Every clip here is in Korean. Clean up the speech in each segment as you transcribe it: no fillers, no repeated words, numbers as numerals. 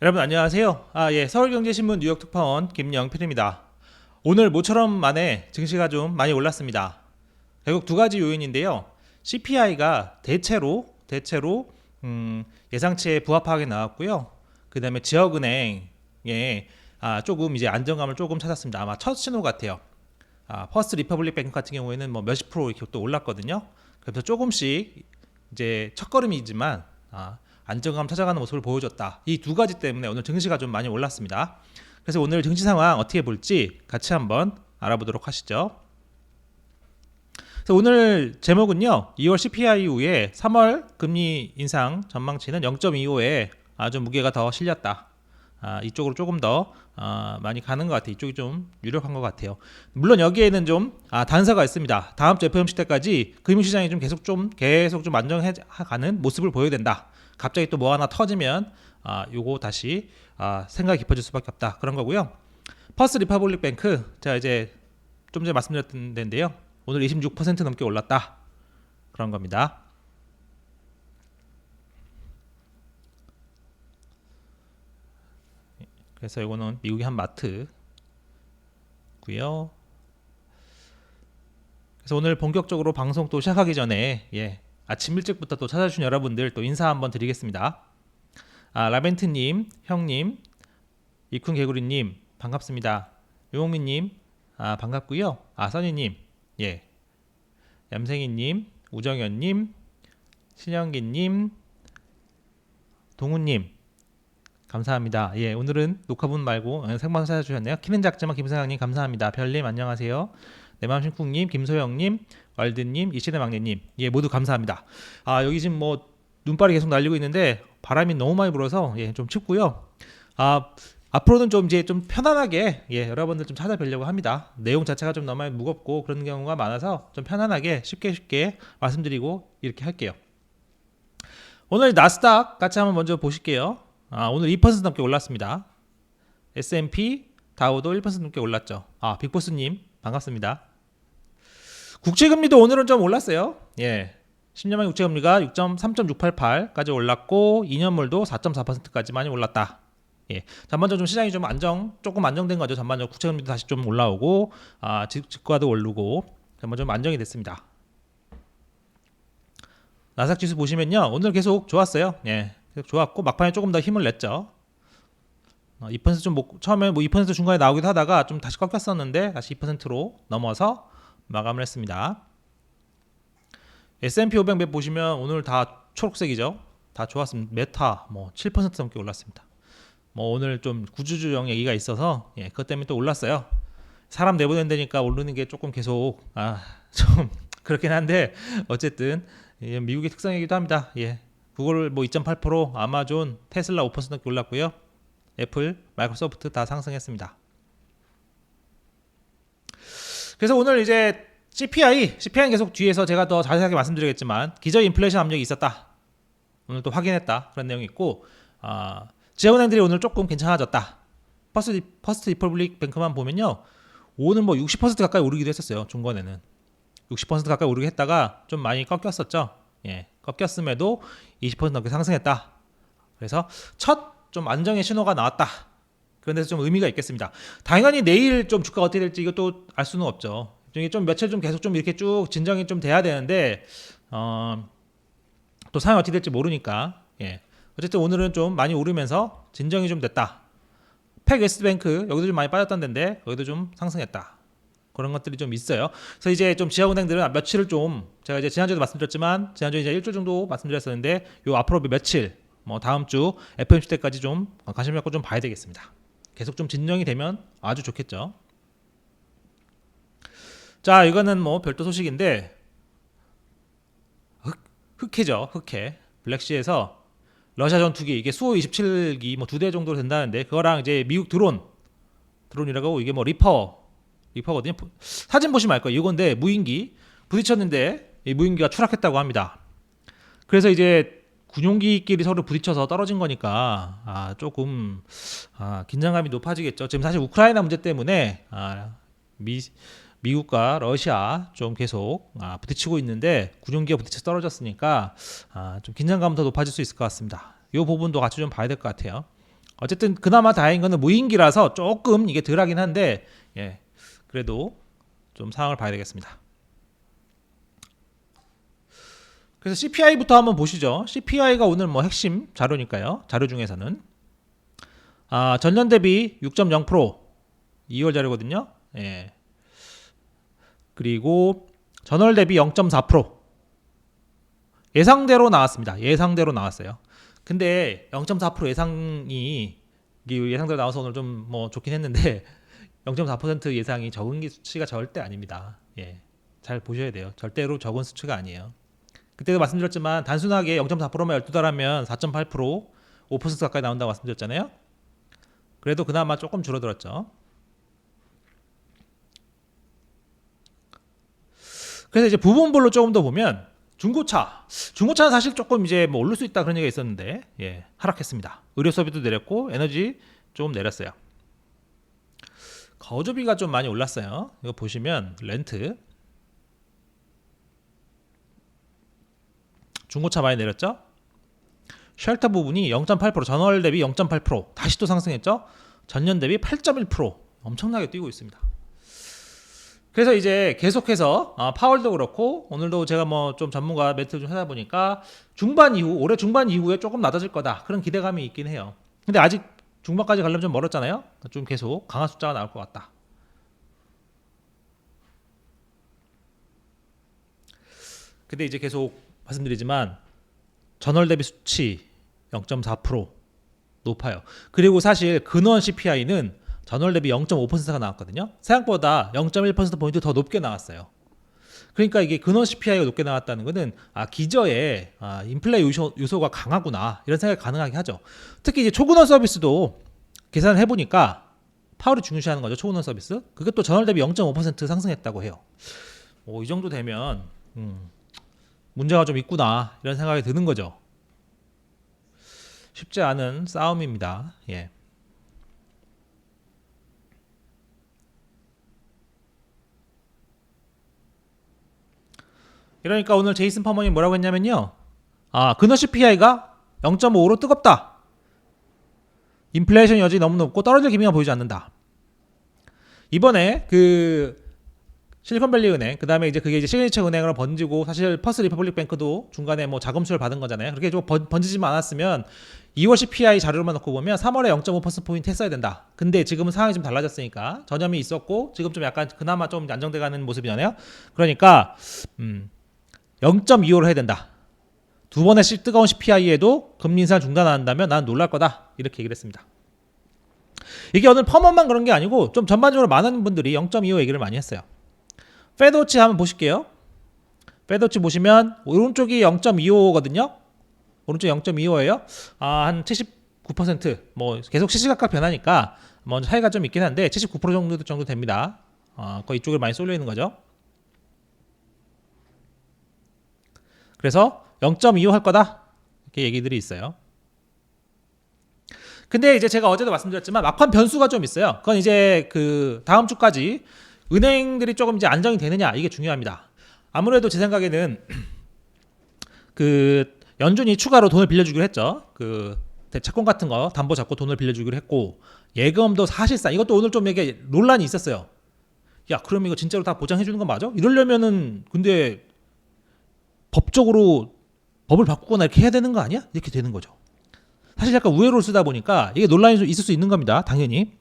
여러분 안녕하세요. 서울경제신문 뉴욕특파원 김영필입니다. 오늘 모처럼 만에 증시가 좀 많이 올랐습니다. 결국 두 가지 요인인데요. CPI가 대체로 예상치에 부합하게 나왔고요. 그 다음에 지역은행에 조금 이제 안정감을 조금 찾았습니다. 아마 첫 신호 같아요. 퍼스트 리퍼블릭 뱅크 같은 경우에는 뭐 몇십 프로 이렇게 또 올랐거든요. 그래서 조금씩 이제 첫걸음이지만 안정감 찾아가는 모습을 보여줬다. 이 두 가지 때문에 오늘 증시가 좀 많이 올랐습니다. 그래서 오늘 증시 상황 어떻게 볼지 같이 한번 알아보도록 하시죠. 그래서 오늘 제목은요, 2월 CPI 이후에 3월 금리 인상 전망치는 0.25에 아주 무게가 더 실렸다. 이쪽으로 조금 더 많이 가는 것 같아요. 이쪽이 좀 유력한 것 같아요. 물론 여기에는 좀 단서가 있습니다. 다음 주 FOMC 때까지 금융시장이 좀 계속 좀 안정해가는 모습을 보여야 된다. 갑자기 또 뭐 하나 터지면 요거 다시 생각이 깊어질 수밖에 없다. 그런 거고요. 퍼스트 리퍼블릭 뱅크, 제가 이제 좀 전에 말씀드렸던 데인데요. 오늘 26% 넘게 올랐다. 그런 겁니다. 그래서 이거는 미국의 한 마트고요. 그래서 오늘 본격적으로 방송 또 시작하기 전에 아침 일찍부터 또 찾아주신 여러분들 또 인사 한번 드리겠습니다. 라벤트님, 형님, 이쿤 개구리님 반갑습니다. 유홍민님 반갑고요. 써니님, 얌생이님, 우정현님, 신영기님, 동훈님 감사합니다. 오늘은 녹화분 말고 생방송 찾아주셨네요. 키는 작지만 김사장님 감사합니다. 별님 안녕하세요. 내맘신쿵님, 김소영님, 월드님, 이시대 막내님 모두 감사합니다. 여기 지금 뭐 눈발이 계속 날리고 있는데 바람이 너무 많이 불어서 좀 춥고요. 앞으로는 좀 이제 좀 편안하게 여러분들 좀 찾아뵈려고 합니다. 내용 자체가 좀 너무 무겁고 그런 경우가 많아서 좀 편안하게 쉽게 말씀드리고 이렇게 할게요. 오늘 나스닥 같이 한번 먼저 보실게요. 오늘 2% 넘게 올랐습니다. S&P 다우도 1% 넘게 올랐죠. 빅보스님 반갑습니다. 국채금리도 오늘은 좀 올랐어요. 10년만 국채금리가 3.688까지 올랐고 2년물도 4.4%까지 많이 올랐다. 전반적으로 좀 시장이 조금 안정된 거죠. 전반적으로 국채금리도 다시 좀 올라오고 집가도 오르고 전반적으로 좀 안정이 됐습니다. 나스닥 지수 보시면요, 오늘 계속 좋았어요. 계속 좋았고 막판에 조금 더 힘을 냈죠. 2% 좀 처음에 2% 중간에 나오기도 하다가 좀 다시 꺾였었는데 다시 2%로 넘어서 마감을 했습니다. S&P 500 보시면 오늘 다 초록색이죠. 다 좋았습니다. 메타 7% 넘게 올랐습니다. 오늘 좀 구주주형 얘기가 있어서 그것 때문에 또 올랐어요. 사람 내보낸다니까 오르는 게 조금 계속 좀 그렇긴 한데 어쨌든 미국의 특성이기도 합니다. 구글 2.8%, 아마존, 테슬라 5% 넘게 올랐고요. 애플, 마이크로소프트 다 상승했습니다. 그래서 오늘 이제 CPI는 계속 뒤에서 제가 더 자세하게 말씀드리겠지만 기저 인플레이션 압력이 있었다. 오늘 또 확인했다. 그런 내용이 있고 지역은행들이 오늘 조금 괜찮아졌다. 퍼스트 리퍼블릭 뱅크만 보면요, 오늘 60% 가까이 오르기도 했었어요. 중간에는 60% 가까이 오르게 했다가 좀 많이 꺾였었죠. 꺾였음에도 20% 넘게 상승했다. 그래서 첫 좀 안정의 신호가 나왔다. 그런 데서 좀 의미가 있겠습니다. 당연히 내일 좀 주가가 어떻게 될지 이것도 알 수는 없죠. 이게 좀 며칠 좀 계속 좀 이렇게 쭉 진정이 좀 돼야 되는데 또 상황이 어떻게 될지 모르니까 어쨌든 오늘은 좀 많이 오르면서 진정이 좀 됐다. 팩웨스트뱅크 여기도 좀 많이 빠졌던 데인데 거기도 좀 상승했다. 그런 것들이 좀 있어요. 그래서 이제 좀 지역은행들은 며칠을 좀 제가 이제 지난주에도 말씀드렸지만 지난주에 이제 일주일 정도 말씀드렸었는데 요 앞으로 며칠 다음 주 FOMC 때까지 좀 관심 갖고 좀 봐야 되겠습니다. 계속 좀 진정이 되면 아주 좋겠죠. 자, 이거는 별도 소식인데 흑해죠. 흑해. 블랙시에서 러시아 전투기 이게 수호 27기 2대 정도 된다는데 그거랑 이제 미국 드론이라고 이게 리퍼거든요. 사진 보시면 알 거예요. 이건데 무인기 부딪혔는데 이 무인기가 추락했다고 합니다. 그래서 이제 군용기끼리 서로 부딪혀서 떨어진 거니까 조금 긴장감이 높아지겠죠. 지금 사실 우크라이나 문제 때문에 미국과 러시아 좀 계속 부딪히고 있는데 군용기가 부딪혀서 떨어졌으니까 좀 긴장감은 더 높아질 수 있을 것 같습니다. 이 부분도 같이 좀 봐야 될 것 같아요. 어쨌든 그나마 다행인 거는 무인기라서 조금 이게 덜하긴 한데 예, 그래도 좀 상황을 봐야 되겠습니다. 그래서 CPI부터 한번 보시죠. CPI가 오늘 뭐 핵심 자료니까요. 자료 중에서는 전년 대비 6.0% 2월 자료거든요. 예. 그리고 전월 대비 0.4% 예상대로 나왔습니다. 예상대로 나왔어요. 근데 0.4% 예상이 이게 예상대로 나와서 오늘 좀 뭐 좋긴 했는데 0.4% 예상이 적은 수치가 절대 아닙니다. 예. 잘 보셔야 돼요. 절대로 적은 수치가 아니에요. 그때도 말씀드렸지만 단순하게 0.4%만 12달하면 4.8% 5% 가까이 나온다고 말씀드렸잖아요. 그래도 그나마 조금 줄어들었죠. 그래서 이제 부분별로 조금 더 보면 중고차는 사실 조금 이제 뭐 오를 수 있다 그런 얘기가 있었는데 예, 하락했습니다. 의료 소비도 내렸고 에너지 조금 내렸어요. 거주비가 좀 많이 올랐어요. 이거 보시면 렌트 중고차 많이 내렸죠. 쉘터 부분이 0.8% 전월 대비 0.8% 다시 또 상승했죠. 전년 대비 8.1% 엄청나게 뛰고 있습니다. 그래서 이제 계속해서 파월도 그렇고 오늘도 제가 뭐 좀 전문가 매트를 좀 찾아보니까 올해 중반 이후에 조금 낮아질 거다 그런 기대감이 있긴 해요. 근데 아직 중반까지 가려면 좀 멀었잖아요. 좀 계속 강한 숫자가 나올 것 같다. 근데 이제 계속 말씀드리지만 전월 대비 수치 0.4% 높아요. 그리고 사실 근원 CPI는 전월 대비 0.5%가 나왔거든요. 생각보다 0.1%포인트 더 높게 나왔어요. 그러니까 이게 근원 CPI가 높게 나왔다는 것은 기저에 인플레 요소가 강하구나 이런 생각이 가능하게 하죠. 특히 이제 초근원 서비스도 계산을 해보니까 파월이 중요시하는 거죠. 초근원 서비스 그것도 전월 대비 0.5% 상승했다고 해요. 이 정도 되면 문제가 좀 있구나 이런 생각이 드는 거죠. 쉽지 않은 싸움입니다. 예. 그러니까 오늘 제이슨 퍼먼이 뭐라고 했냐면요. 근원 CPI가 0.5로 뜨겁다. 인플레이션 여전히 너무 높고 떨어질 기미가 보이지 않는다. 이번에 그 실리콘밸리 은행, 그 다음에 이제 그게 이제 시그니처 은행으로 번지고 사실 퍼스트 리퍼블릭 뱅크도 중간에 뭐 자금 수혈 받은 거잖아요. 그렇게 좀 번지지만 않았으면 2월 CPI 자료로만 놓고 보면 3월에 0.5%포인트 했어야 된다. 근데 지금은 상황이 좀 달라졌으니까 전염이 있었고 지금 좀 약간 그나마 좀 안정돼가는 모습이잖아요. 그러니까 0.25로 해야 된다. 두 번의 뜨거운 CPI에도 금리 인상을 중단한다면 난 놀랄 거다. 이렇게 얘기를 했습니다. 이게 오늘 퍼먼만 그런 게 아니고 좀 전반적으로 많은 분들이 0.25 얘기를 많이 했어요. 페드워치 한번 보실게요. 페드워치 보시면 오른쪽이 0.25거든요. 오른쪽 0.25예요. 한 79%뭐 계속 시시각각 변하니까 뭐 차이가 좀 있긴 한데 79% 정도 됩니다. 거의 이쪽에 많이 쏠려 있는 거죠. 그래서 0.25 할 거다 이렇게 얘기들이 있어요. 근데 이제 제가 어제도 말씀드렸지만 막판 변수가 좀 있어요. 그건 이제 그 다음 주까지 은행들이 조금 이제 안정이 되느냐 이게 중요합니다. 아무래도 제 생각에는 그 연준이 추가로 돈을 빌려주기로 했죠. 그 채권 같은 거 담보 잡고 돈을 빌려주기로 했고 예금도 사실상 이것도 오늘 좀 이게 논란이 있었어요. 야 그럼 이거 진짜로 다 보장해 주는 건 맞아? 이러려면은 근데 법적으로 법을 바꾸거나 이렇게 해야 되는 거 아니야? 이렇게 되는 거죠. 사실 약간 우회로를 쓰다 보니까 이게 논란이 좀 있을 수 있는 겁니다. 당연히.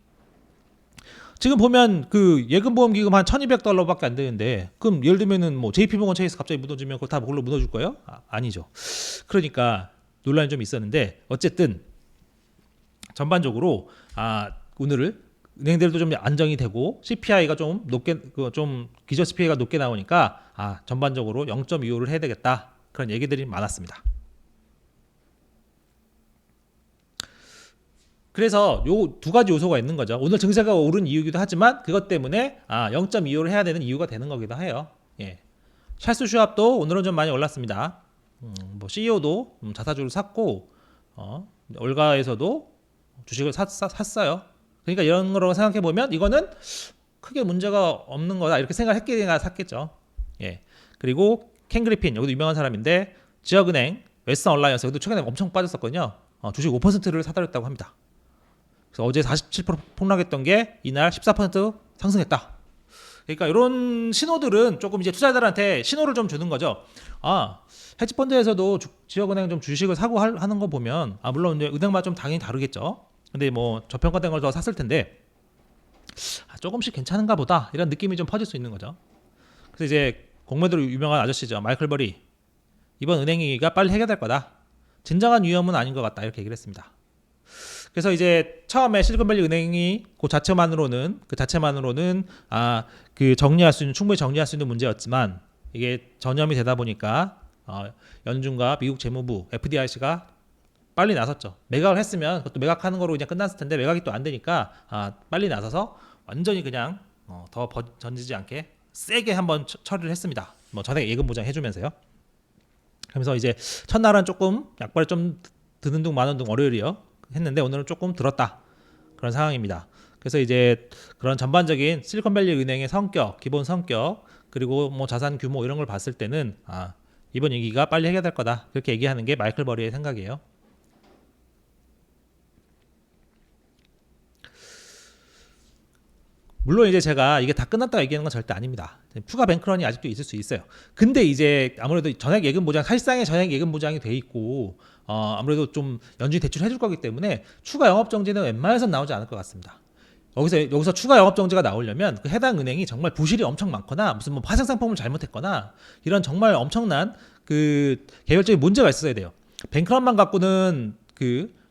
지금 보면 그 예금보험기금 한 $1200밖에 안 되는데 그럼 예를 들면은 뭐 JP모건 체이스 갑자기 무너지면 그거 다 그걸로 무너질 거예요? 아니죠. 그러니까 논란이 좀 있었는데 어쨌든 전반적으로 오늘을 은행들도 좀 안정이 되고 CPI가 좀 높게 좀 기저 CPI가 높게 나오니까 전반적으로 0.25를 해야 되겠다 그런 얘기들이 많았습니다. 그래서 요 두 가지 요소가 있는 거죠. 오늘 증시가 오른 이유기도 하지만 그것 때문에 0.25를 해야 되는 이유가 되는 거기도 해요. 예. 찰스 슈왑도 오늘은 좀 많이 올랐습니다. 뭐 CEO도 자사주를 샀고 올가에서도 주식을 샀어요. 그러니까 이런 거로 생각해 보면 이거는 크게 문제가 없는 거다 이렇게 생각했기가 샀겠죠. 예. 그리고 켄 그리핀 여기도 유명한 사람인데 지역은행 웨스턴 얼라이언스 여기도 최근에 엄청 빠졌었거든요. 주식 5%를 사들였다고 합니다. 그래서 어제 47% 폭락했던 게 이날 14% 상승했다. 그러니까 이런 신호들은 조금 이제 투자자들한테 신호를 좀 주는 거죠. 아, 헤지펀드에서도 지역은행 좀 주식을 사고 하는 거 보면, 물론 이제 은행마다 좀 당연히 다르겠죠. 근데 뭐 저평가된 걸 더 샀을 텐데 조금씩 괜찮은가 보다 이런 느낌이 좀 퍼질 수 있는 거죠. 그래서 이제 공매도로 유명한 아저씨죠, 마이클 버리. 이번 은행 위기가 빨리 해결될 거다. 진정한 위험은 아닌 것 같다, 이렇게 얘기를 했습니다. 그래서 이제 처음에 실리콘밸리 은행이 그 자체만으로는 그 정리할 수 있는, 충분히 정리할 수 있는 문제였지만 이게 전염이 되다 보니까 연준과 미국 재무부 FDIC가 빨리 나섰죠. 매각을 했으면 그것도 매각하는 거로 그냥 끝났을 텐데 매각이 또 안 되니까 빨리 나서서 완전히 그냥 더 던지지 않게 세게 한번 처리를 했습니다. 뭐 전액 예금 보장 해주면서요. 그러면서 이제 첫날은 조금 약발이 좀 드는 둥 마는 둥 월요일이요 했는데 오늘은 조금 들었다, 그런 상황입니다. 그래서 이제 그런 전반적인 실리콘밸리 은행의 성격, 기본 성격, 그리고 뭐 자산 규모 이런 걸 봤을 때는 이번 위기가 빨리 해결될 거다, 그렇게 얘기하는 게 마이클 버리의 생각이에요. 물론 이제 제가 이게 다 끝났다고 얘기하는 건 절대 아닙니다. 푸가 뱅크런이 아직도 있을 수 있어요. 근데 이제 아무래도 전액 예금 보장, 사실상의 전액 예금 보장이 돼 있고 아무래도 좀 연준이 대출을 해줄 거기 때문에 추가 영업 정지는 웬만해선 나오지 않을 것 같습니다. 여기서 추가 영업 정지가 나오려면 그 해당 은행이 정말 부실이 엄청 많거나 무슨 뭐 파생 상품을 잘못했거나 이런 정말 엄청난 그 개별적인 문제가 있어야 돼요. 뱅크런만 갖고는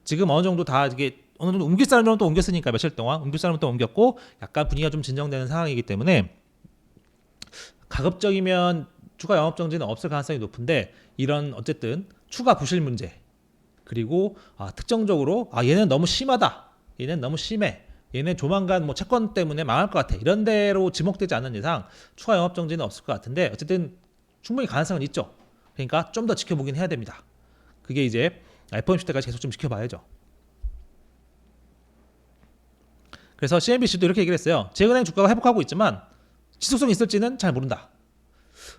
지금 어느 정도 다 이게 어느 정도 옮길 사람은 또 옮겼으니까, 며칠 동안 옮길 사람은 또 옮겼고 약간 분위기가 좀 진정되는 상황이기 때문에 가급적이면 추가 영업 정지는 없을 가능성이 높은데, 이런 어쨌든 추가 부실 문제, 그리고 특정적으로 얘는 너무 심하다, 얘는 너무 심해, 얘는 조만간 뭐 채권 때문에 망할 것 같아, 이런 대로 지목되지 않는 이상 추가 영업 정지는 없을 것 같은데 어쨌든 충분히 가능성은 있죠. 그러니까 좀 더 지켜보긴 해야 됩니다. 그게 이제 FOMC 때까지 계속 좀 지켜봐야죠. 그래서 CNBC도 이렇게 얘기를 했어요. 제은행 주가가 회복하고 있지만 지속성이 있을지는 잘 모른다.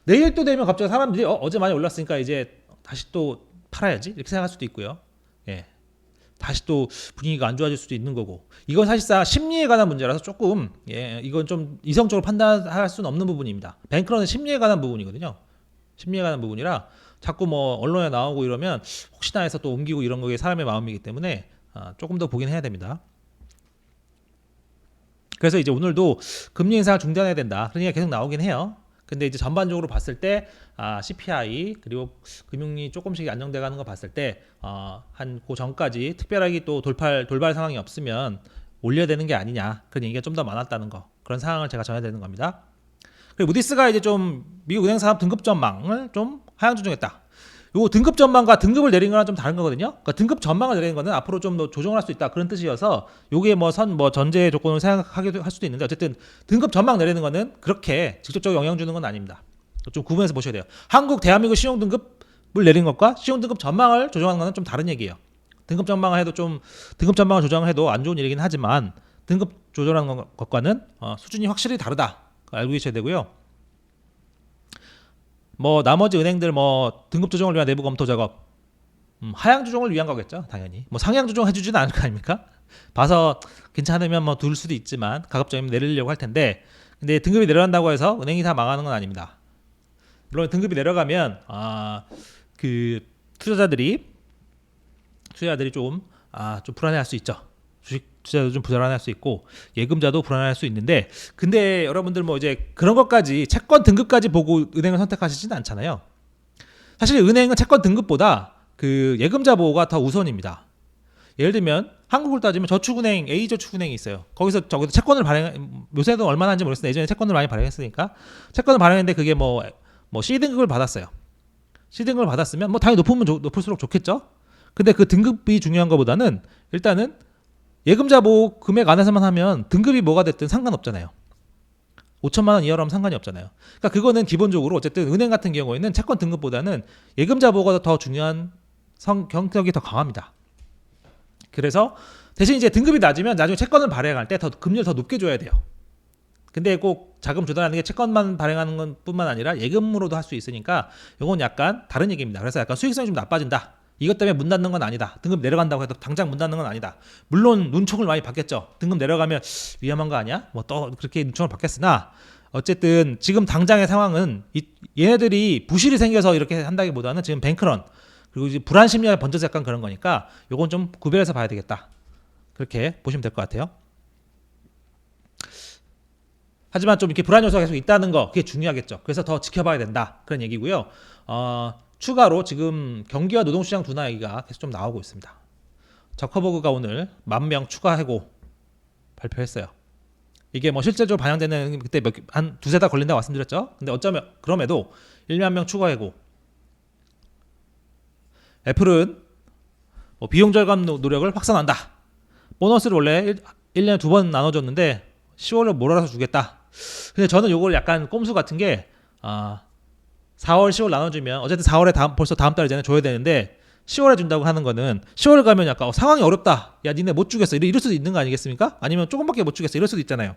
내일 또 되면 갑자기 사람들이 어제 많이 올랐으니까 이제 다시 또 팔아야지, 이렇게 생각할 수도 있고요. 예, 다시 또 분위기가 안 좋아질 수도 있는 거고, 이건 사실상 심리에 관한 문제라서 조금 이건 좀 이성적으로 판단할 수는 없는 부분입니다. 뱅크런은 심리에 관한 부분이거든요. 심리에 관한 부분이라 자꾸 뭐 언론에 나오고 이러면 혹시나 해서 또 옮기고 이런 거에 사람의 마음이기 때문에 조금 더 보긴 해야 됩니다. 그래서 이제 오늘도 금리 인상을 중단해야 된다, 그런 얘기가 계속 나오긴 해요. 근데 이제 전반적으로 봤을 때 CPI 그리고 금융이 조금씩 안정돼 가는 거 봤을 때 한 그 전까지 특별하게 또 돌발 상황이 없으면 올려야 되는 게 아니냐, 그런 얘기가 좀 더 많았다는 거, 그런 상황을 제가 전해야 되는 겁니다. 그리고 무디스가 이제 좀 미국 은행 산업 등급 전망을 좀 하향 조정했다. 요 등급 전망과 등급을 내린 거랑 좀 다른 거거든요. 그러니까 등급 전망을 내리는 거는 앞으로 좀 더 조정을 할 수 있다, 그런 뜻이어서 요게 뭐 전제 조건을 생각하기도 할 수도 있는데, 어쨌든 등급 전망 내리는 거는 그렇게 직접적으로 영향 주는 건 아닙니다. 좀 구분해서 보셔야 돼요. 대한민국 신용 등급을 내린 것과 신용 등급 전망을 조정하는 거는 좀 다른 얘기예요. 등급 전망을 조정을 해도 안 좋은 일이긴 하지만 등급 조절하는 것과는 수준이 확실히 다르다, 알고 계셔야 되고요. 뭐 나머지 은행들 뭐 등급 조정을 위한 내부 검토 작업, 하향 조정을 위한 거겠죠, 당연히. 뭐 상향 조정 해주지는 않을 거 아닙니까? 봐서 괜찮으면 뭐 둘 수도 있지만 가급적이면 내리려고 할 텐데, 근데 등급이 내려간다고 해서 은행이 다 망하는 건 아닙니다. 물론 등급이 내려가면 그 투자자들이 좀 불안해할 수 있죠. 주식 투자도 좀 불안할 수 있고 예금자도 불안할 수 있는데, 근데 여러분들 뭐 이제 그런 것까지 채권 등급까지 보고 은행을 선택하시지는 않잖아요. 사실 은행은 채권 등급보다 그 예금자 보호가 더 우선입니다. 예를 들면 한국을 따지면 저축은행, A저축은행이 있어요. 거기서 채권을 요새도 얼마나 하는지 모르겠어요. 예전에 채권을 많이 발행했으니까. 채권을 발행했는데 그게 뭐 C등급을 받았어요. C등급을 받았으면 뭐 당연히 높을수록 좋겠죠. 근데 그 등급이 중요한 것보다는 일단은 예금자 보호 금액 안에서만 하면 등급이 뭐가 됐든 상관없잖아요. 5천만 원 이하로 하면 상관이 없잖아요. 그러니까 그거는 기본적으로 어쨌든 은행 같은 경우에는 채권 등급보다는 예금자 보호가 더 중요한 경격이 더 강합니다. 그래서 대신 이제 등급이 낮으면 나중에 채권을 발행할 때 더 금리를 더 높게 줘야 돼요. 근데 꼭 자금 조달하는 게 채권만 발행하는 것 뿐만 아니라 예금으로도 할 수 있으니까 이건 약간 다른 얘기입니다. 그래서 약간 수익성이 좀 나빠진다, 이것 때문에 문 닫는 건 아니다. 등급 내려간다고 해도 당장 문 닫는 건 아니다. 물론 눈총을 많이 받겠죠. 등급 내려가면 위험한 거 아니야? 뭐 또 그렇게 눈총을 받겠으나 어쨌든 지금 당장의 상황은 얘네들이 부실이 생겨서 이렇게 한다기보다는 지금 뱅크런 그리고 이제 불안 심리가 번져서 약간 그런 거니까 요건 좀 구별해서 봐야 되겠다. 그렇게 보시면 될 것 같아요. 하지만 좀 이렇게 불안 요소가 계속 있다는 거 그게 중요하겠죠. 그래서 더 지켜봐야 된다. 그런 얘기고요. 추가로 지금 경기와 노동시장 둔화 얘기가 계속 좀 나오고 있습니다. 저커버그가 오늘 10,000명 추가 해고 발표했어요. 이게 뭐 실제적으로 반영되는 그때 한 두세 달 걸린다고 말씀드렸죠. 근데 어쩌면 그럼에도 10,000명 추가 해고. 애플은 뭐 비용 절감 노력을 확산한다. 보너스를 원래 1년에 2번 나눠줬는데 10월에 몰아서 주겠다. 근데 저는 요걸 약간 꼼수 같은 게 4월 10월 나눠주면 어쨌든 4월에 벌써 다음 달이잖아요. 줘야 되는데 10월에 준다고 하는 거는 10월에 가면 약간 상황이 어렵다. 야 니네 못 주겠어. 이럴 수도 있는 거 아니겠습니까? 아니면 조금밖에 못 주겠어. 이럴 수도 있잖아요.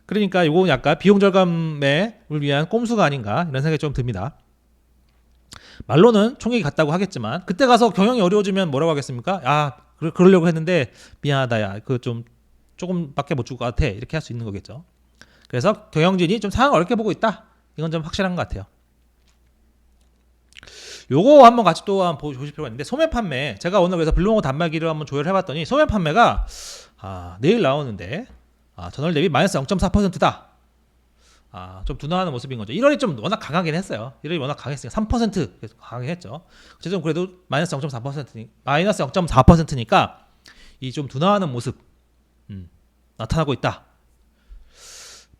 그러니까 요거 약간 비용 절감을 위한 꼼수가 아닌가 이런 생각이 좀 듭니다. 말로는 총액이 같다고 하겠지만 그때 가서 경영이 어려워지면 뭐라고 하겠습니까? 그러려고 했는데 미안하다. 야 그 좀 조금밖에 못 줄 것 같아. 이렇게 할 수 있는 거겠죠. 그래서 경영진이 좀 상황을 어렵게 보고 있다. 이건 좀 확실한 것 같아요. 요거 한번 같이 또 한번 보실 필요가 있는데 소매 판매 제가 오늘 그래서 블루몽고 단말기를 한번 조율해봤더니 소매 판매가 내일 나오는데 전월 대비 마이너스 0.4%다. 좀 둔화하는 모습인 거죠. 1월이 좀 워낙 강하긴 했어요. 1월이 워낙 강했으니까 3% 계속 강하게 했죠. 어쨌든 그래도 마이너스 0.4%니까 이 좀 둔화하는 모습 나타나고 있다.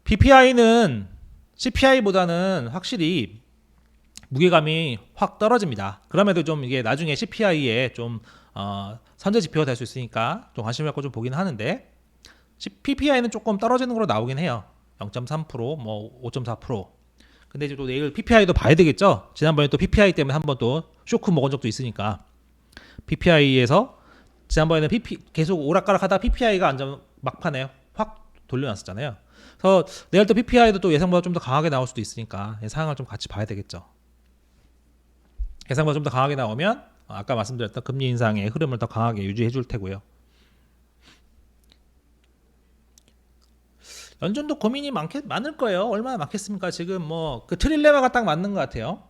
PPI는 CPI보다는 확실히 무게감이 확 떨어집니다. 그럼에도 좀 이게 나중에 CPI에 좀 선제 지표가 될 수 있으니까 좀 관심 갖고 좀 보긴 하는데 PPI는 조금 떨어지는 걸로 나오긴 해요. 0.3%, 뭐 5.4%. 근데 이제 또 내일 PPI도 봐야 되겠죠. 지난번에 또 PPI 때문에 한번 또 쇼크 먹은 적도 있으니까 PPI에서 지난번에는 계속 오락가락하다 PPI가 완전 막판에 확 돌려놨었잖아요. 그래서 내일 또 PPI도 또 예상보다 좀 더 강하게 나올 수도 있으니까 상황을 좀 같이 봐야 되겠죠. 예상보다 좀 더 강하게 나오면 아까 말씀드렸던 금리 인상의 흐름을 더 강하게 유지해 줄 테고요. 연준도 고민이 많을 거예요. 얼마나 많겠습니까? 지금 뭐 그 트릴레마가 딱 맞는 것 같아요.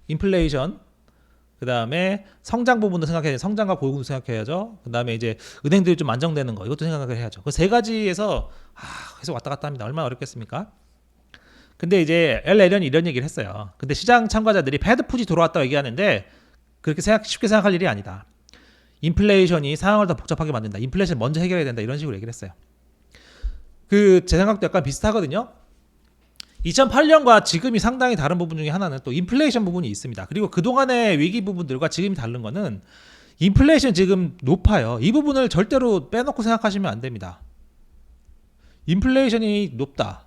인플레이션, 그 다음에 성장 부분도 생각해야죠. 성장과 고용도 생각해야죠. 그 다음에 이제 은행들이 좀 안정되는 거 이것도 생각을 해야죠. 그 세 가지에서 계속 왔다 갔다 합니다. 얼마나 어렵겠습니까? 근데 이제 앨런이 이런 얘기를 했어요. 근데 시장 참가자들이 패드 푸지 돌아왔다고 얘기하는데 그렇게 쉽게 생각할 일이 아니다. 인플레이션이 상황을 더 복잡하게 만든다. 인플레이션 먼저 해결해야 된다. 이런 식으로 얘기를 했어요. 제 생각도 약간 비슷하거든요. 2008년과 지금이 상당히 다른 부분 중에 하나는 또 인플레이션 부분이 있습니다. 그리고 그동안의 위기 부분들과 지금이 다른 거는 인플레이션 지금 높아요. 이 부분을 절대로 빼놓고 생각하시면 안 됩니다. 인플레이션이 높다.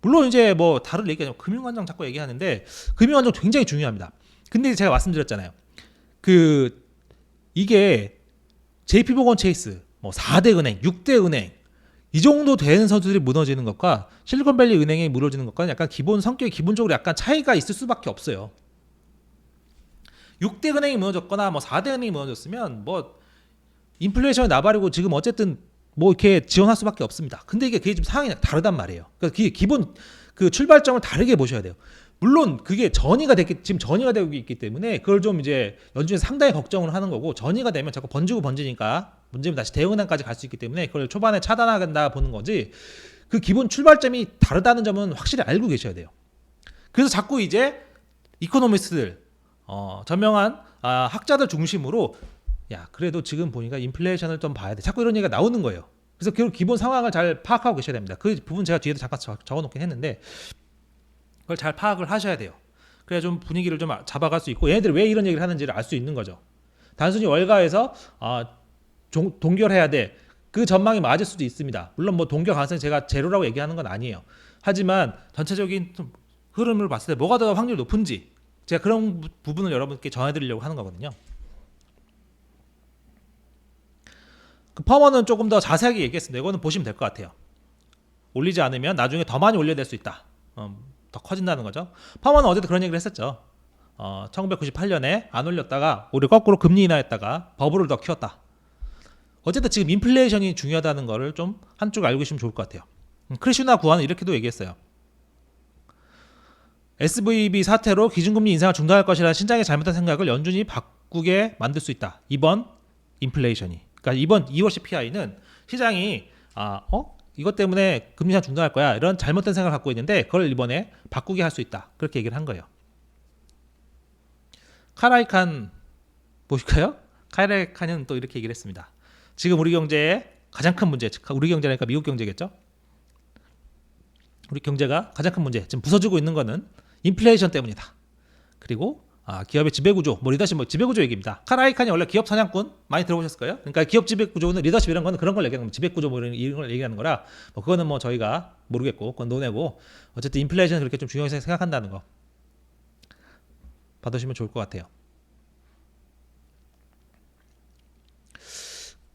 물론 이제 뭐 다른 얘기 아니고 금융안정 자꾸 얘기하는데 금융안정 굉장히 중요합니다. 근데 제가 말씀드렸잖아요. 이게 JP모건 체이스, 뭐 4대 은행, 6대 은행 이 정도 되는 선수들이 무너지는 것과 실리콘밸리 은행이 무너지는 것과 약간 성격이 기본적으로 약간 차이가 있을 수밖에 없어요. 6대 은행이 무너졌거나 뭐 4대 은행이 무너졌으면 뭐 인플레이션이 나발이고 지금 어쨌든 뭐 이렇게 지원할 수밖에 없습니다. 근데 그게 좀 상황이 다르단 말이에요. 그러니까 기본 출발점을 다르게 보셔야 돼요. 물론 그게 지금 전이가 되고 있기 때문에 그걸 좀 이제 연준에서 상당히 걱정을 하는 거고 전이가 되면 자꾸 번지니까 문제는 다시 대응은행까지 갈 수 있기 때문에 그걸 초반에 차단하겠다 보는 거지 그 기본 출발점이 다르다는 점은 확실히 알고 계셔야 돼요. 그래서 자꾸 이제 이코노미스트들 저명한 학자들 중심으로 야 그래도 지금 보니까 인플레이션을 좀 봐야 돼. 자꾸 이런 얘기가 나오는 거예요. 그래서 그 기본 상황을 잘 파악하고 계셔야 됩니다. 그 부분 제가 뒤에도 잠깐 적어놓긴 했는데 그걸 잘 파악을 하셔야 돼요. 그래야 좀 분위기를 좀 잡아갈 수 있고 얘네들이 왜 이런 얘기를 하는지를 알 수 있는 거죠. 단순히 월가에서 동결해야 돼. 그 전망이 맞을 수도 있습니다. 물론 뭐 동결 가능성이 제가 제로라고 얘기하는 건 아니에요. 하지만 전체적인 흐름을 봤을 때 뭐가 더 확률이 높은지 제가 그런 부분을 여러분께 전해드리려고 하는 거거든요. 그 퍼머는 조금 더 자세하게 얘기했습니다. 이거는 보시면 될 것 같아요. 올리지 않으면 나중에 더 많이 올려야 될 수 있다. 더 커진다는 거죠. 퍼머는 어제도 그런 얘기를 했었죠. 1998년에 안 올렸다가 올해 거꾸로 금리 인하했다가 버블을 더 키웠다. 어쨌든 지금 인플레이션이 중요하다는 거를 좀 한쪽 알고 계시면 좋을 것 같아요. 크리슈나 구한은 이렇게도 얘기했어요. SVB 사태로 기준금리 인상을 중단할 것이라는 신장의 잘못된 생각을 연준이 바꾸게 만들 수 있다. 이번 인플레이션이. 그러니까 이번 2월 CPI는 시장이 이것 때문에 금리 인상 중단할 거야. 이런 잘못된 생각을 갖고 있는데 그걸 이번에 바꾸게 할 수 있다. 그렇게 얘기를 한 거예요. 카라이칸 보실까요? 카라이칸은 또 이렇게 얘기를 했습니다. 지금 우리 경제의 가장 큰 문제, 우리 경제라니까 미국 경제겠죠? 우리 경제가 가장 큰 문제, 지금 부서지고 있는 거는 인플레이션 때문이다. 그리고 기업의 지배구조, 리더십, 지배구조 얘기입니다. 카라이칸이 원래 기업 사냥꾼 많이 들어보셨을 거예요. 그러니까 기업 지배구조는 리더십 이런 거는 그런 걸 얘기하는 거예요. 지배구조 이런 걸 얘기하는 거라 그거는 저희가 모르겠고 그건 논외고 어쨌든 인플레이션을 그렇게 좀 중요하게 생각한다는 거 받으시면 좋을 것 같아요.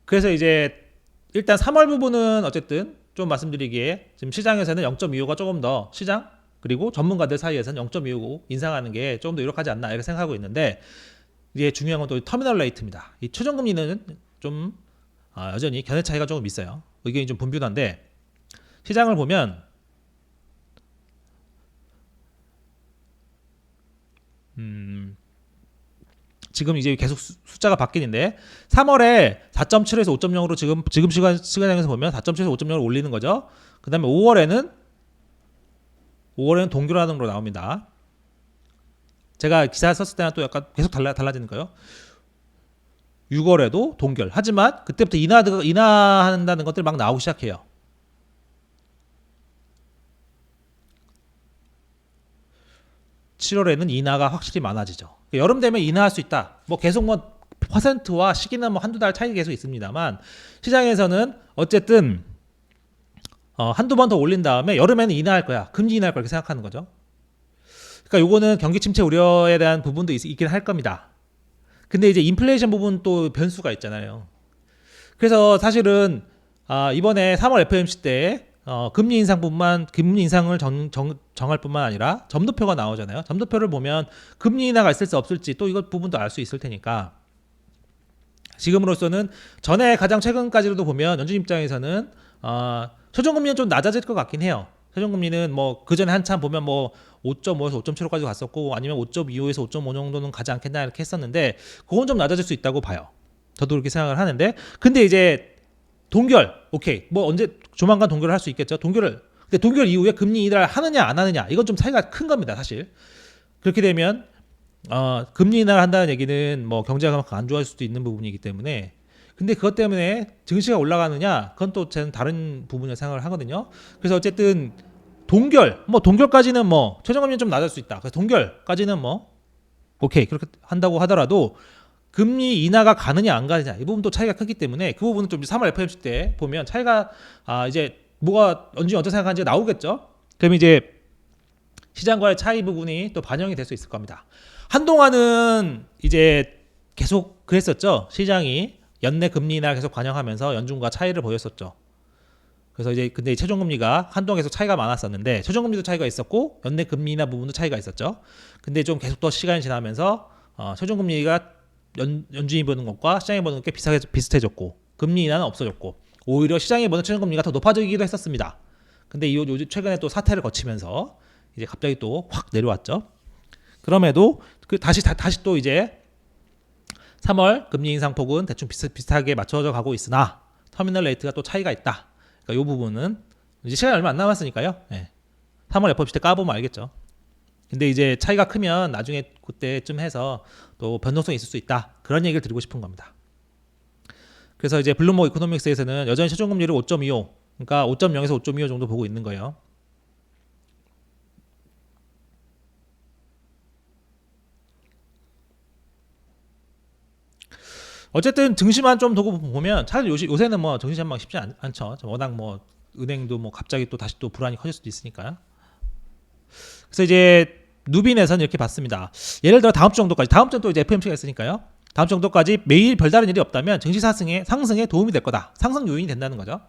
그래서 이제 일단 3월 부분은 어쨌든 좀 말씀드리기에 지금 시장에서는 0.25가 조금 더 시장 그리고 전문가들 사이에서는 0.25 인상하는 게 조금 더 유력하지 않나 이렇게 생각하고 있는데 이게 중요한 건 또 터미널 레이트입니다. 이 최종금리는 좀 여전히 견해 차이가 조금 있어요. 의견이 좀 분분한데 시장을 보면 지금 이제 계속 숫자가 바뀌는데 3월에 4.7에서 5.0으로 지금 시간에서 보면 4.7에서 5.0으로 올리는 거죠. 그다음에 5월에는 동결하는 걸로 나옵니다. 제가 기사 썼을 때랑 또 약간 계속 달라지는 거예요. 6월에도 동결. 하지만 그때부터 인하한다는 것들이 막 나오기 시작해요. (7월에는) 인하가 확실히 많아지죠. 여름 되면 인하할 수 있다. 계속 퍼센트와 시기는 한두 달 차이 계속 있습니다만 시장에서는 어쨌든 한두 번 더 올린 다음에 여름에는 인하할 거야. 금리 인하할 거야. 이렇게 생각하는 거죠. 그러니까 요거는 경기 침체 우려에 대한 부분도 있긴 할 겁니다. 근데 이제 인플레이션 부분 또 변수가 있잖아요. 그래서 사실은 이번에 3월 FOMC 때 금리 인상을 정할 뿐만 아니라 점도표가 나오잖아요. 점도표를 보면 금리 인하가 있을지 없을지 또 이것 부분도 알 수 있을 테니까 지금으로서는 전에 가장 최근까지로도 보면 연준 입장에서는 최종금리는 좀 낮아질 것 같긴 해요. 최종금리는 그 전에 한참 보면 5.5에서 5.75까지 갔었고 아니면 5.25에서 5.5 정도는 가지 않겠나 이렇게 했었는데 그건 좀 낮아질 수 있다고 봐요. 저도 그렇게 생각을 하는데 근데 이제 동결 오케이 언제 조만간 동결을 할 수 있겠죠. 근데 동결 이후에 금리 인하를 하느냐 안 하느냐 이건 좀 차이가 큰 겁니다. 사실 그렇게 되면 금리 인하를 한다는 얘기는 경제가 안 좋아질 수도 있는 부분이기 때문에 근데 그것 때문에 증시가 올라가느냐 그건 또 저는 다른 부분을 생각을 하거든요. 그래서 어쨌든 동결까지는 최종금리는 좀 낮을 수 있다. 그래서 동결까지는 오케이 그렇게 한다고 하더라도 금리 인하가 가느냐 안 가느냐 이 부분도 차이가 크기 때문에 그 부분은 좀 3월 FOMC 때 보면 차이가 이제 연준이 어떻게 생각하는지 나오겠죠. 그럼 이제 시장과의 차이 부분이 또 반영이 될 수 있을 겁니다. 한동안은 이제 계속 그랬었죠. 시장이 연내 금리 인하 계속 반영하면서 연준과 차이를 보였었죠. 그래서 이제 근데 최종금리가 한동안 계속 차이가 많았었는데 최종금리도 차이가 있었고 연내 금리 인하 부분도 차이가 있었죠. 근데 좀 계속 더 시간이 지나면서 최종금리가 연준이 보는 것과 시장이 보는 것 꽤 비슷해졌고 금리 인하는 없어졌고 오히려 시장이 보는 최종금리가 더 높아지기도 했었습니다. 근데 요즘 최근에 또 사태를 거치면서 이제 갑자기 또 확 내려왔죠. 그럼에도 다시 또 이제 3월 금리 인상 폭은 대충 비슷하게 맞춰져 가고 있으나 터미널 레이트가 또 차이가 있다. 그러니까 이 부분은 이제 시간이 얼마 안 남았으니까요. 3월 FOMC 때 까보면 알겠죠. 근데 이제 차이가 크면 나중에 그때쯤 해서 또 변동성이 있을 수 있다. 그런 얘기를 드리고 싶은 겁니다. 그래서 이제 블룸버그 이코노믹스에서는 여전히 최종금리를 5.25, 그러니까 5.0에서 5.25 정도 보고 있는 거예요. 어쨌든 증시만 좀 두고 보면 사실 요새는 증시 전망 쉽지 않죠. 워낙 은행도 갑자기 또 다시 또 불안이 커질 수도 있으니까요. 그래서 이제 누빈에서는 이렇게 봤습니다. 예를 들어 다음 주 정도까지, 다음 주는 또 이제 FOMC가 있으니까요. 다음 주 정도까지 매일 별다른 일이 없다면 증시 상승에 도움이 될 거다. 상승 요인이 된다는 거죠.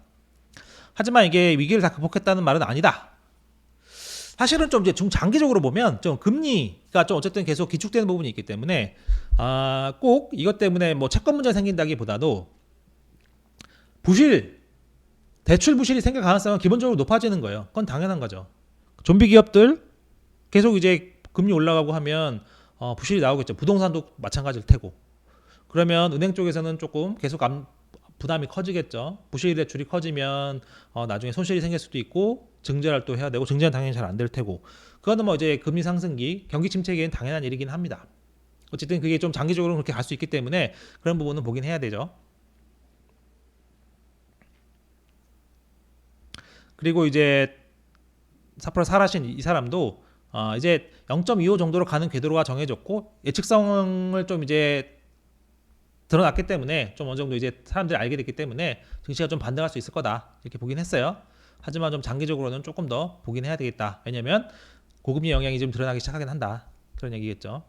하지만 이게 위기를 다 극복했다는 말은 아니다. 사실은 좀 이제 중장기적으로 보면 좀 금리가 좀 어쨌든 계속 기축되는 부분이 있기 때문에 꼭 이것 때문에 뭐 채권 문제가 생긴다기보다도 부실 대출 부실이 생길 가능성은 기본적으로 높아지는 거예요. 그건 당연한 거죠. 좀비 기업들 계속 이제 금리 올라가고 하면 부실이 나오겠죠. 부동산도 마찬가지일 테고. 그러면 은행 쪽에서는 조금 계속 부담이 커지겠죠. 부실 대출이 커지면 나중에 손실이 생길 수도 있고 증자를 또 해야 되고 증자는 당연히 잘 안 될 테고. 그거는 뭐 이제 금리 상승기, 경기 침체기에는 당연한 일이긴 합니다. 어쨌든 그게 좀 장기적으로 그렇게 갈 수 있기 때문에 그런 부분은 보긴 해야 되죠. 그리고 이제 4% 살아신 이 사람도 이제 0.25 정도로 가는 궤도가 정해졌고 예측성을 좀 이제 드러났기 때문에 좀 어느 정도 이제 사람들이 알게 됐기 때문에 증시가 좀 반등할 수 있을 거다 이렇게 보긴 했어요. 하지만 좀 장기적으로는 조금 더 보긴 해야 되겠다. 왜냐면 고금리 영향이 좀 드러나기 시작하긴 한다. 그런 얘기겠죠.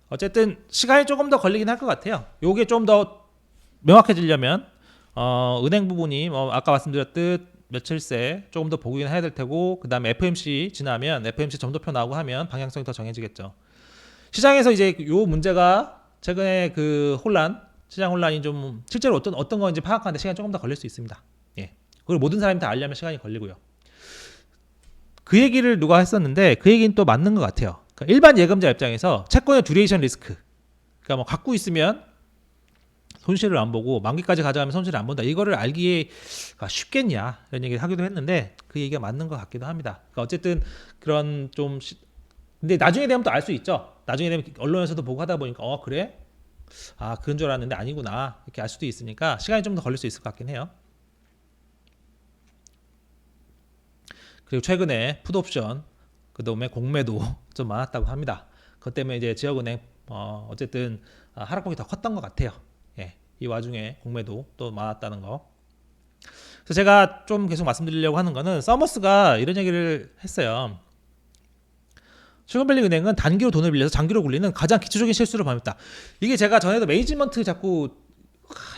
어쨌든 시간이 조금 더 걸리긴 할 것 같아요. 요게 좀 더 명확해지려면 은행 부분이 뭐 아까 말씀드렸듯 며칠 새 조금 더 보긴 해야 될 테고 그다음에 FMC 지나면 FMC 점도표 나오고 하면 방향성이 더 정해지겠죠. 시장에서 이제 요 문제가 최근에 그 시장 혼란이 좀 실제로 어떤 건지 파악하는데 시간이 조금 더 걸릴 수 있습니다. 예. 그리고 모든 사람이 다 알려면 시간이 걸리고요. 그 얘기를 누가 했었는데 그 얘기는 또 맞는 것 같아요. 그러니까 일반 예금자 입장에서 채권의 듀레이션 리스크, 그러니까 뭐 갖고 있으면 손실을 안 보고 만기까지 가져가면 손실을 안 본다. 이거를 알기가 쉽겠냐 이런 얘기를 하기도 했는데 그 얘기가 맞는 것 같기도 합니다. 그러니까 어쨌든 그런 좀 근데 나중에 되면 또 알 수 있죠. 나중에 되면 언론에서도 보고 하다 보니까 그래? 그런 줄 알았는데 아니구나 이렇게 알 수도 있으니까 시간이 좀 더 걸릴 수 있을 것 같긴 해요. 그리고 최근에 풋옵션 그다음에 공매도 좀 많았다고 합니다. 그것 때문에 이제 지역은행 어쨌든 하락폭이 더 컸던 것 같아요. 예, 이 와중에 공매도 또 많았다는 거. 그래서 제가 좀 계속 말씀드리려고 하는 거는 서머스가 이런 얘기를 했어요. 실리콘밸리 은행은 단기로 돈을 빌려서 장기로 굴리는 가장 기초적인 실수를 범했다. 이게 제가 전에도 매니지먼트 자꾸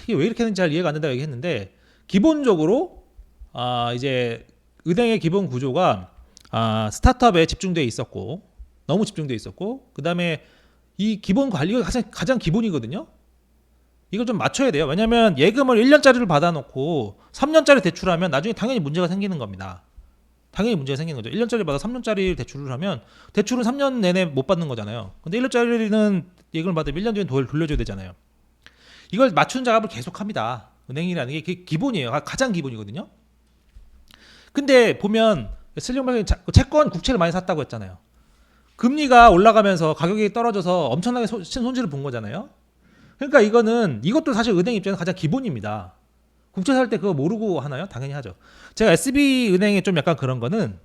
이게 왜 이렇게 하는지 잘 이해가 안 된다고 얘기했는데 기본적으로 이제 은행의 기본 구조가 스타트업에 집중돼 있었고 너무 집중돼 있었고 그 다음에 이 기본 관리가 가장 기본이거든요. 이걸 좀 맞춰야 돼요. 왜냐하면 예금을 1년짜리를 받아놓고 3년짜리 대출하면 나중에 당연히 문제가 생기는 겁니다. 당연히 문제가 생기는 거죠. 1년짜리 받아 3년짜리 대출을 하면 대출은 3년 내내 못 받는 거잖아요. 근데 1년짜리는 예금을 받으면 1년 뒤에 돌려줘야 되잖아요. 이걸 맞추는 작업을 계속합니다. 은행이라는 게 기본이에요. 가장 기본이거든요. 근데 보면 실리콘밸리 채권 국채를 많이 샀다고 했잖아요. 금리가 올라가면서 가격이 떨어져서 엄청나게 손실을 본 거잖아요. 그러니까 이것도 사실 은행 입장에서 가장 기본입니다. 국채 살 때 그거 모르고 하나요? 당연히 하죠. 제가 SB은행에 좀 약간 그런 거는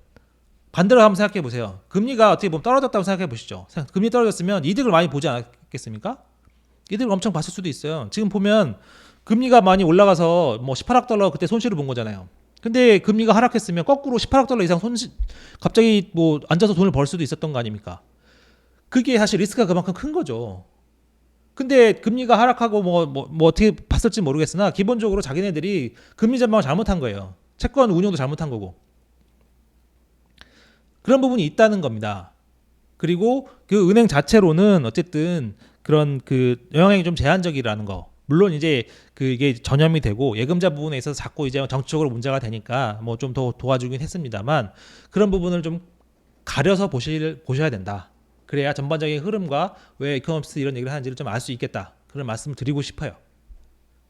반대로 한번 생각해 보세요. 금리가 어떻게 보면 떨어졌다고 생각해 보시죠. 금리 떨어졌으면 이득을 많이 보지 않았겠습니까? 이득을 엄청 봤을 수도 있어요. 지금 보면 금리가 많이 올라가서 뭐 18억 달러 그때 손실을 본 거잖아요. 근데 금리가 하락했으면 거꾸로 18억 달러 이상 갑자기 뭐 앉아서 돈을 벌 수도 있었던 거 아닙니까? 그게 사실 리스크가 그만큼 큰 거죠. 근데 금리가 하락하고 뭐 어떻게 봤을지 모르겠으나 기본적으로 자기네들이 금리 전망을 잘못한 거예요. 채권 운용도 잘못한 거고. 그런 부분이 있다는 겁니다. 그리고 그 은행 자체로는 어쨌든 그런 그 영향이 좀 제한적이라는 거. 물론 이제 이게 전염이 되고 예금자 부분에 있어서 자꾸 이제 정치적으로 문제가 되니까 뭐 좀 더 도와주긴 했습니다만 그런 부분을 좀 가려서 보셔야 된다. 그래야 전반적인 흐름과 왜 이코노미스트 이런 얘기를 하는지를 좀 알 수 있겠다. 그런 말씀을 드리고 싶어요.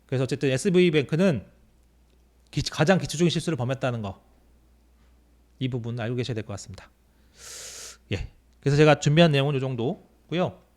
그래서 어쨌든 SV뱅크는 가장 기초적인 실수를 범했다는 거. 이 부분 알고 계셔야 될 것 같습니다. 예. 그래서 제가 준비한 내용은 이 정도고요.